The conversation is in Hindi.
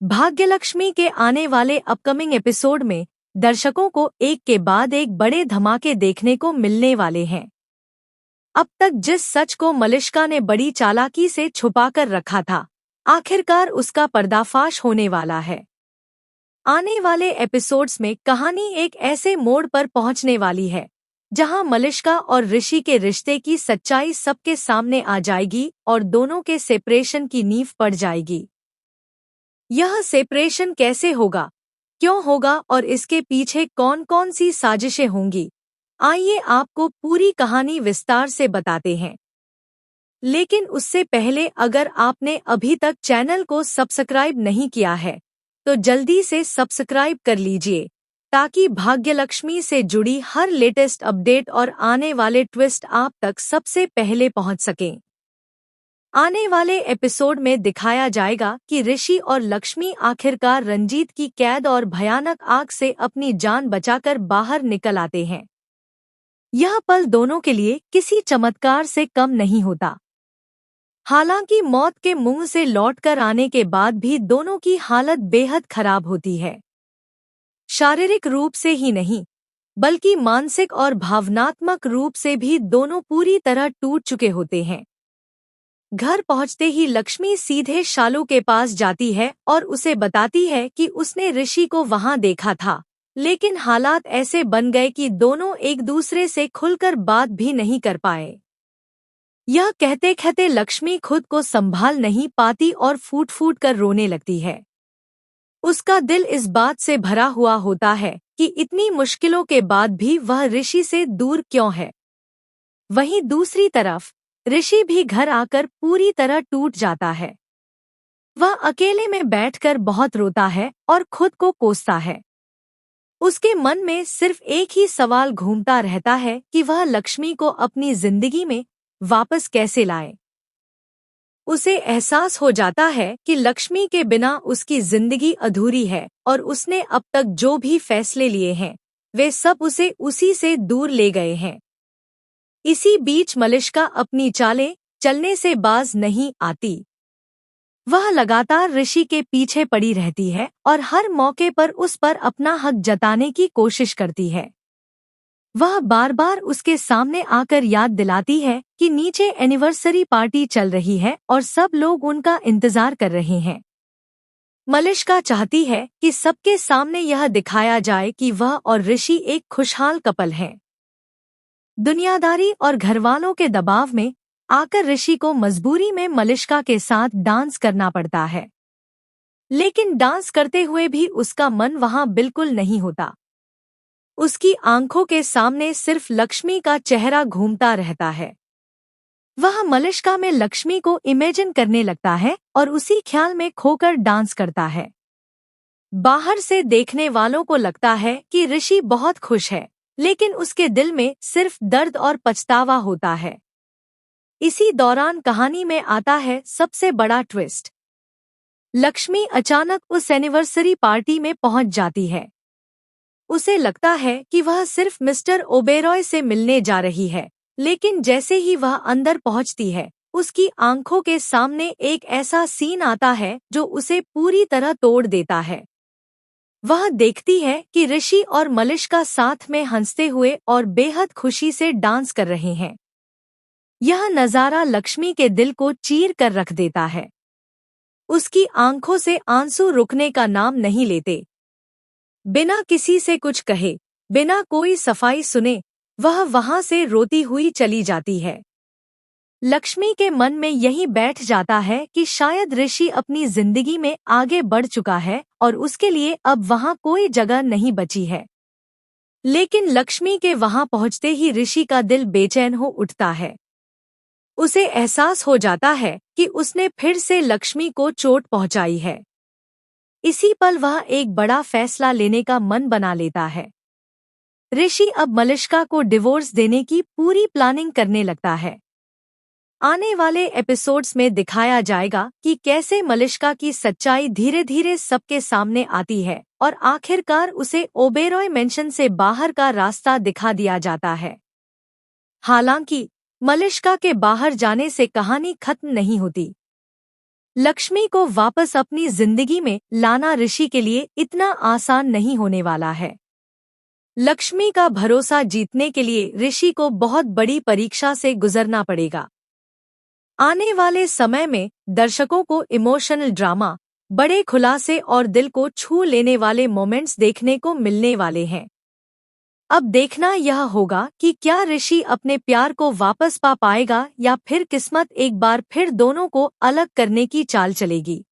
भाग्यलक्ष्मी के आने वाले अपकमिंग एपिसोड में दर्शकों को एक के बाद एक बड़े धमाके देखने को मिलने वाले हैं। अब तक जिस सच को मलिष्का ने बड़ी चालाकी से छुपाकर रखा था, आखिरकार उसका पर्दाफाश होने वाला है। आने वाले एपिसोड्स में कहानी एक ऐसे मोड़ पर पहुंचने वाली है जहां मलिष्का और ऋषि के रिश्ते की सच्चाई सबके सामने आ जाएगी और दोनों के सेपरेशन की नींव पड़ जाएगी। यह सेपरेशन कैसे होगा, क्यों होगा और इसके पीछे कौन कौन सी साजिशें होंगी, आइए आपको पूरी कहानी विस्तार से बताते हैं। लेकिन उससे पहले अगर आपने अभी तक चैनल को सब्सक्राइब नहीं किया है तो जल्दी से सब्सक्राइब कर लीजिए ताकि भाग्यलक्ष्मी से जुड़ी हर लेटेस्ट अपडेट और आने वाले ट्विस्ट आप तक सबसे पहले पहुंच सकें। आने वाले एपिसोड में दिखाया जाएगा कि ऋषि और लक्ष्मी आखिरकार रंजीत की कैद और भयानक आग से अपनी जान बचाकर बाहर निकल आते हैं। यह पल दोनों के लिए किसी चमत्कार से कम नहीं होता। हालांकि मौत के मुंह से लौटकर आने के बाद भी दोनों की हालत बेहद खराब होती है। शारीरिक रूप से ही नहीं बल्कि मानसिक और भावनात्मक रूप से भी दोनों पूरी तरह टूट चुके होते हैं। घर पहुंचते ही लक्ष्मी सीधे शालू के पास जाती है और उसे बताती है कि उसने ऋषि को वहां देखा था, लेकिन हालात ऐसे बन गए कि दोनों एक दूसरे से खुलकर बात भी नहीं कर पाए। यह कहते कहते लक्ष्मी खुद को संभाल नहीं पाती और फूट फूट कर रोने लगती है। उसका दिल इस बात से भरा हुआ होता है कि इतनी मुश्किलों के बाद भी वह ऋषि से दूर क्यों है। वहीं दूसरी तरफ ऋषि भी घर आकर पूरी तरह टूट जाता है। वह अकेले में बैठकर बहुत रोता है और खुद को कोसता है। उसके मन में सिर्फ एक ही सवाल घूमता रहता है कि वह लक्ष्मी को अपनी जिंदगी में वापस कैसे लाए। उसे एहसास हो जाता है कि लक्ष्मी के बिना उसकी जिंदगी अधूरी है और उसने अब तक जो भी फैसले लिए हैं वे सब उसे उसी से दूर ले गए हैं। इसी बीच मलिष्का अपनी चालें चलने से बाज नहीं आती। वह लगातार ऋषि के पीछे पड़ी रहती है और हर मौके पर उस पर अपना हक जताने की कोशिश करती है। वह बार बार उसके सामने आकर याद दिलाती है कि नीचे एनिवर्सरी पार्टी चल रही है और सब लोग उनका इंतजार कर रहे हैं। मलिष्का चाहती है कि सबके सामने यह दिखाया जाए कि वह और ऋषि एक खुशहाल कपल हैं। दुनियादारी और घरवालों के दबाव में आकर ऋषि को मजबूरी में मलिष्का के साथ डांस करना पड़ता है, लेकिन डांस करते हुए भी उसका मन वहां बिल्कुल नहीं होता। उसकी आंखों के सामने सिर्फ लक्ष्मी का चेहरा घूमता रहता है। वह मलिष्का में लक्ष्मी को इमेजिन करने लगता है और उसी ख्याल में खोकर डांस करता है। बाहर से देखने वालों को लगता है कि ऋषि बहुत खुश है, लेकिन उसके दिल में सिर्फ दर्द और पछतावा होता है। इसी दौरान कहानी में आता है सबसे बड़ा ट्विस्ट। लक्ष्मी अचानक उस एनिवर्सरी पार्टी में पहुंच जाती है। उसे लगता है कि वह सिर्फ मिस्टर ओबेरॉय से मिलने जा रही है, लेकिन जैसे ही वह अंदर पहुंचती है उसकी आंखों के सामने एक ऐसा सीन आता है जो उसे पूरी तरह तोड़ देता है। वह देखती है कि ऋषि और मलिष्का साथ में हंसते हुए और बेहद खुशी से डांस कर रहे हैं। यह नज़ारा लक्ष्मी के दिल को चीर कर रख देता है। उसकी आंखों से आंसू रुकने का नाम नहीं लेते। बिना किसी से कुछ कहे, बिना कोई सफाई सुने, वह वहां से रोती हुई चली जाती है। लक्ष्मी के मन में यही बैठ जाता है कि शायद ऋषि अपनी जिंदगी में आगे बढ़ चुका है और उसके लिए अब वहां कोई जगह नहीं बची है। लेकिन लक्ष्मी के वहां पहुंचते ही ऋषि का दिल बेचैन हो उठता है। उसे एहसास हो जाता है कि उसने फिर से लक्ष्मी को चोट पहुंचाई है। इसी पल वह एक बड़ा फैसला लेने का मन बना लेता है। ऋषि अब मलिष्का को डिवोर्स देने की पूरी प्लानिंग करने लगता है। आने वाले एपिसोड्स में दिखाया जाएगा कि कैसे मलिष्का की सच्चाई धीरे धीरे सबके सामने आती है और आखिरकार उसे ओबेरॉय मेंशन से बाहर का रास्ता दिखा दिया जाता है। हालांकि मलिष्का के बाहर जाने से कहानी खत्म नहीं होती। लक्ष्मी को वापस अपनी जिंदगी में लाना ऋषि के लिए इतना आसान नहीं होने वाला है। लक्ष्मी का भरोसा जीतने के लिए ऋषि को बहुत बड़ी परीक्षा से गुजरना पड़ेगा। आने वाले समय में दर्शकों को इमोशनल ड्रामा, बड़े खुलासे और दिल को छू लेने वाले मोमेंट्स देखने को मिलने वाले हैं। अब देखना यह होगा कि क्या ऋषि अपने प्यार को वापस पा पाएगा या फिर किस्मत एक बार फिर दोनों को अलग करने की चाल चलेगी।